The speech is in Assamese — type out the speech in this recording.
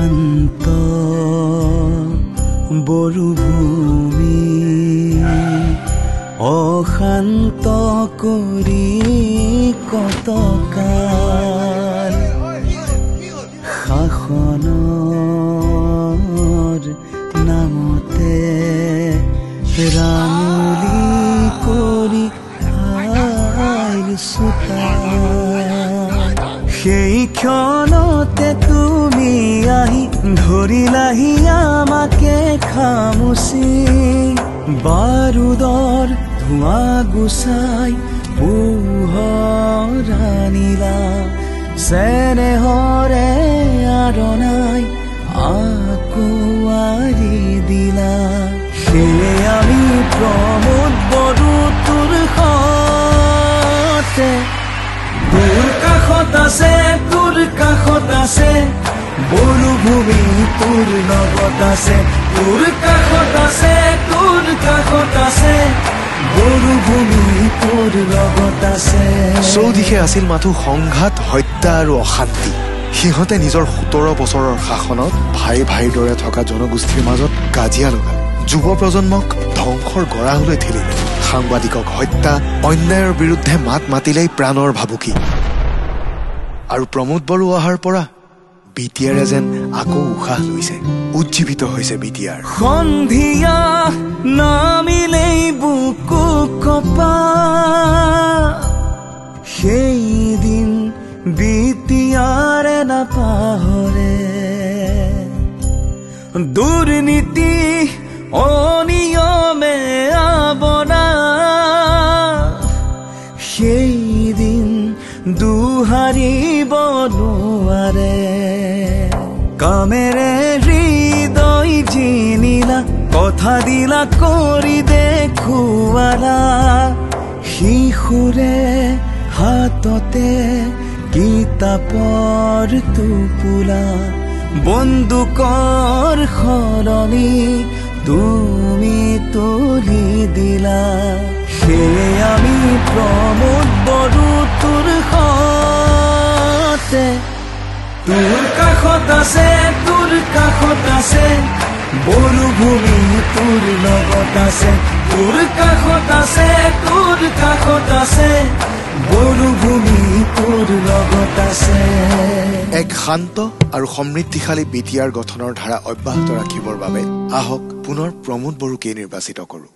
শান্ত বৰুভূমি অশান্ত কৰি কতকাল শাসনৰ নামতে ৰাঙলী কৰি সেই ক্ষণতে তুমি আহি ধৰিলাহি আমাকে খামুচি বাৰুদৰ ধোঁৱা গুচাই পোহৰ আনিলা চেনেহৰে আৰণাই আকৌ আঁৰি দিলা সেয়ে আমি প্ৰমোদ বড়ো তোৰ সতে তোৰ কাষত আছে বৰুভূমি তোৰ লগত আছে তোৰ কাষত আছে বৰুভূমি তোৰ লগত আছে চৌদিশে আছিল মাথো সংঘাত হত্যা আৰু অশান্তি সিহঁতে নিজৰ 17 বছৰৰ শাসনত ভাই ভাইৰ দৰে থকা জনগোষ্ঠীৰ মাজত কাজিয়া লগালে যুৱ প্ৰজন্মক ধ্বংসৰ গৰাহলৈ ঠেলিলে সাংবাদিকক হত্যা অন্যায়ৰ বিৰুদ্ধে মাত মাতিলেই প্ৰাণৰ ভাবুকি আৰু প্ৰমোদ বড়ো অহাৰ পৰা বিটিআৰে যেন আকৌ উশাহ লৈছে উজ্জীৱিত হৈছে বিটিআৰ সন্ধিয়া নামিলেই বুকু কপা সেইদিন বিটিআৰে নাপাহৰে দুৰ্নীতি অনিয়মে আৱৰা সেইদিন দুহাৰিব নোৱাৰে কামেৰে হৃদয় জিনিলা কথা দিলা কৰি দেখুৱালা শিশুৰে হাততে কিতাপৰ টোপোলা বন্দুকৰ সলনি তুমি তুলি দিলা সেয়ে আমি প্ৰমোদ বড়ো তোৰ সতে তোৰ কাষত আছে বৰুভূমি তোৰ লগত আছে তোৰ কাষত আছে বৰুভূমি তোৰ লগত আছে এক শান্ত আৰু সমৃদ্ধিশালী বিটিআৰ গঠনৰ ধাৰা অব্যাহত ৰাখিবৰ বাবে আহক পুনৰ প্ৰমোদ বড়োকে নিৰ্বাচিত কৰোঁ।